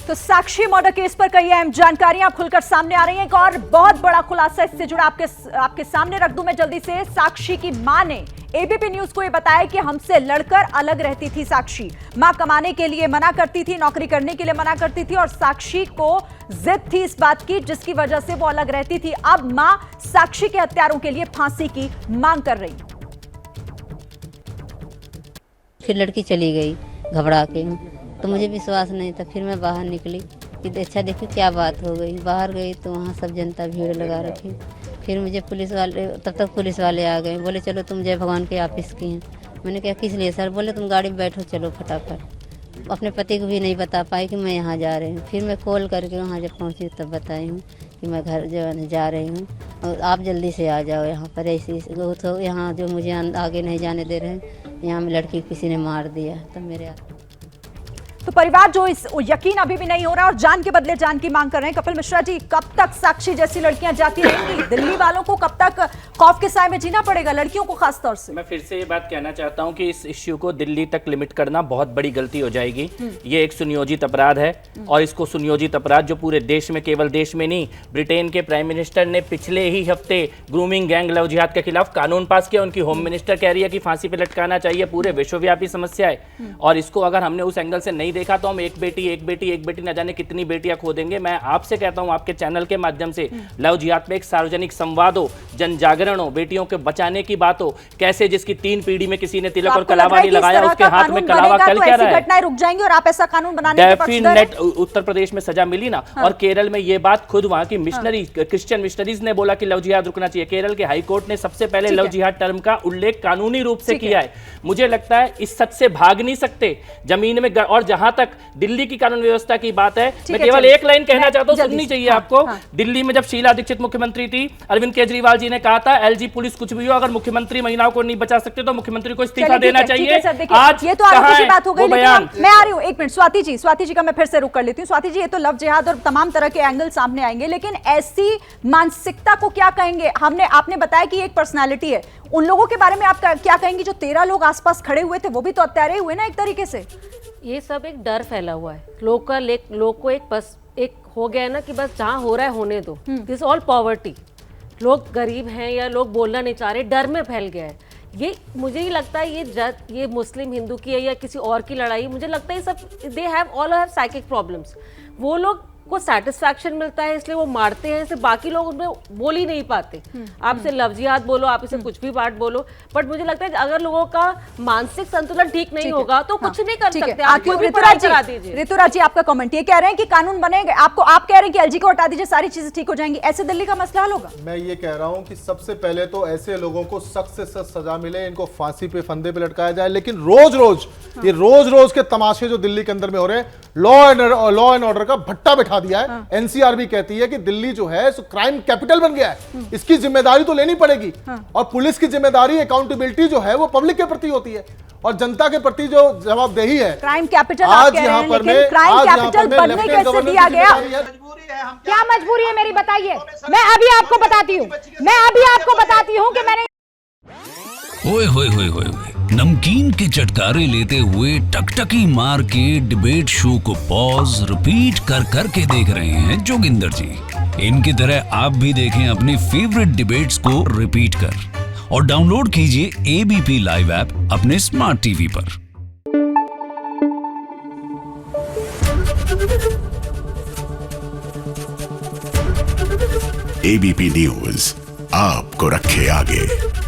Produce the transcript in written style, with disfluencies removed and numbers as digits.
तो साक्षी murder case पर कई अहम जानकारियां खुलकर सामने आ रही हैं। एक और बहुत बड़ा खुलासा इससे जुड़ा आपके सामने रख दूं मैं जल्दी से। साक्षी की मां ने एबीपी न्यूज को यह बताया कि हमसे लड़कर अलग रहती थी साक्षी। मां कमाने के लिए मना करती थी, नौकरी करने के लिए मना करती थी और साक्षी को जिद थी इस बात की जिसकी वजह से वो अलग रहती थी। अब मां साक्षी के हत्यारों के लिए फांसी की मांग कर रही। फिर लड़की चली गई घबरा के, तो मुझे विश्वास नहीं था। फिर मैं बाहर निकली कि अच्छा देखी क्या बात हो गई। बाहर गई तो वहाँ सब जनता भीड़ लगा रखी। फिर मुझे पुलिस वाले, तब तक पुलिस वाले आ गए, बोले चलो तुम जय भगवान के ऑफिस की हैं। मैंने कहा किस लिए सर? बोले तुम गाड़ी में बैठो चलो फटाफट। अपने पति को भी नहीं बता पाई कि मैं यहाँ जा रही हूँ। फिर मैं कॉल करके वहाँ जब पहुँची तब बताई हूँ कि मैं घर जो जा रही हूँ और आप जल्दी से आ जाओ यहाँ पर। ऐसी तो यहाँ जो मुझे आगे नहीं जाने दे रहे हैं, यहाँ में लड़की किसी ने मार दिया। तब मेरे तो परिवार जो इस यकीन अभी भी नहीं हो रहा और जान के बदले जान की मांग कर रहे हैं। कपिल मिश्रा जी, कब तक साक्षी जैसी लड़कियां जाती रहेंगी? दिल्ली वालों को कब तक खौफ के साए में जीना पड़ेगा, लड़कियों को खास तौर से? मैं फिर से ये बात कहना चाहता हूं कि इस इश्यू को दिल्ली तक लिमिट करना बहुत बड़ी गलती हो जाएगी। ये एक सुनियोजित अपराध है और इसको सुनियोजित अपराध जो पूरे देश में, केवल देश में नहीं, ब्रिटेन के प्राइम मिनिस्टर ने पिछले ही हफ्ते ग्रूमिंग गैंग लव जिहाद के खिलाफ कानून पास किया। उनकी होम मिनिस्टर कह रही है कि फांसी पे लटकाना चाहिए। पूरे विश्वव्यापी समस्या है और इसको अगर हमने उस एंगल से नहीं देखा तो हम एक बेटी न जाने कितनी बेटियां खो देंगे। मैं आपसे कहता हूं, आपके चैनल के माध्यम से, लव जिहाद पे एक सार्वजनिक संवाद हो, जन जागरण हो, बेटियों के बचाने की बात हो। कैसे जिसकी 3 पीढ़ी में किसी ने तिलक और कलावा नहीं लगाया, उसके हाथ में कलावा कल क्या रहा है? घटनाएं रुक जाएंगी और आप ऐसा कानून बनाने के पक्षधर हैं? उत्तर प्रदेश में सजा मिली ना। और केरल में ये बात खुद वहां की मिशनरी, क्रिश्चियन मिशनरीज ने बोला कि लव जिहाद रुकना चाहिए। केरल के हाई कोर्ट ने सबसे पहले लव जिहाद टर्म का उल्लेख कानूनी रूप से किया है। मुझे लगता है इस सच से भाग नहीं सकते जमीन में। और जहां तक दिल्ली की कानून व्यवस्था की बात है, मैं केवल एक लाइन कहना चाहता हूं, सुननी चाहिए आपको। दिल्ली में जब शीला दीक्षित मुख्यमंत्री थी, अरविंद केजरीवाल जी ने कहा था एलजी पुलिस कुछ भी हो, अगर मुख्यमंत्री महिलाओं को नहीं बचा सकते तो मुख्यमंत्री को इस्तीफा देना चाहिए। आज ये तो आगे की बात हो गई, लेकिन मैं आ रही हूं, एक मिनट। स्वाति जी का मैं फिर से रुक कर लेती हूं। स्वाति जी, ये तो लव जिहाद और तमाम तरह के एंगल सामने आएंगे, लेकिन ऐसी मानसिकता को क्या कहेंगे? आपने बताया कि एक पर्सनालिटी है, उन लोगों के बारे में आप क्या कहेंगे जो 13 लोग आसपास खड़े हुए थे? वो भी तो हत्यारे हुए ना एक तरीके से। ये सब एक डर फैला हुआ है लोग को। एक हो गया है ना कि बस जहाँ हो रहा है होने दो। This all poverty. लोग गरीब हैं या लोग बोलना नहीं चाह रहे, डर में फैल गया है ये। मुझे ही लगता है ये मुस्लिम हिंदू की है या किसी और की लड़ाई, मुझे लगता है ये सब they have all have psychic problems. वो लोग को सेटिस्फैक्शन मिलता है इसलिए वो मारते हैं, सिर्फ बाकी लोग उसमें बोल ही नहीं पाते। आप इसे लव जिहाद बोलो, आप इसे कुछ भी पार्ट बोलो, बट मुझे लगता है अगर लोगों का मानसिक संतुलन ठीक नहीं होगा तो कुछ नहीं कर सकते। आप कोई भी पढ़ाई करा दीजिए। ऋतुराज जी, आपका कमेंट ये कह रहे हैं कि कानून बनेगा, आप कह रहे हैं कि एलजी को हटा दीजिए, सारी चीजें ठीक हो जाएंगी, ऐसे दिल्ली का मसला हल होगा? मैं ये कह रहा हूं कि सबसे पहले तो ऐसे लोगों को सख्त से सख्त सजा मिले, इनको फांसी पे फंदे पे लटकाया जाए। लेकिन रोज के तमाशे जो दिल्ली के अंदर में हो रहे हैं, लॉ एंड ऑर्डर का भट्टा बिठा दिया है। एनसीआर भी कहती है कि दिल्ली जो है सो क्राइम कैपिटल बन गया है। इसकी जिम्मेदारी तो लेनी पड़ेगी और पुलिस की जिम्मेदारी, अकाउंटेबिलिटी जो है वो पब्लिक के प्रति होती है और जनता के प्रति जो जवाबदेही है। क्राइम कैपिटल आप कह रहे हैं, लेकिन क्राइम कैपिटल बनने कैसे दिया गया? क्या मजबूरी है मेरी, बताइए। मैं अभी आपको बताती हूँ कि मैंने ओए होए होए होए नमकीन के चटकारे लेते हुए टकटकी मार के डिबेट शो को पॉज रिपीट कर करके देख रहे हैं जोगिंदर जी। इनकी तरह आप भी देखें अपनी फेवरेट डिबेट्स को रिपीट कर और डाउनलोड कीजिए एबीपी लाइव ऐप अपने स्मार्ट टीवी पर। एबीपी न्यूज आपको रखे आगे।